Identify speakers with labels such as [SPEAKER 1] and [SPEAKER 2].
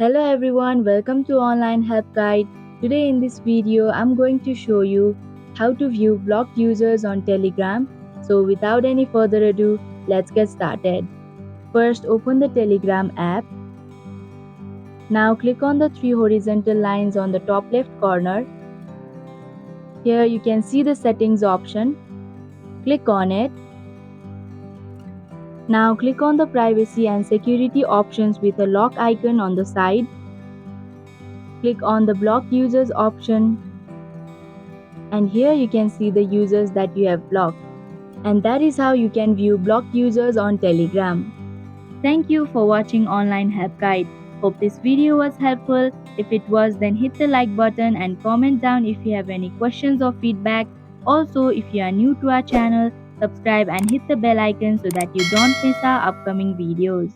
[SPEAKER 1] Hello everyone, welcome to Online Help Guide. Today in this video, I'm going to show you how to view blocked users on Telegram. So without any further ado, let's get started. First, open the Telegram app. Now click on the three horizontal lines on the top left corner. Here you can see the settings option. Click on it. Now click on the privacy and security options with a lock icon on the side. Click on the block users option, and here you can see the users that you have blocked. And that is how you can view blocked users on Telegram. Thank you for watching Online Help Guide. Hope this video was helpful. If it was, then hit the like button and comment down if you have any questions or feedback. Also, if you are new to our channel, subscribe and hit the bell icon so that you don't miss our upcoming videos.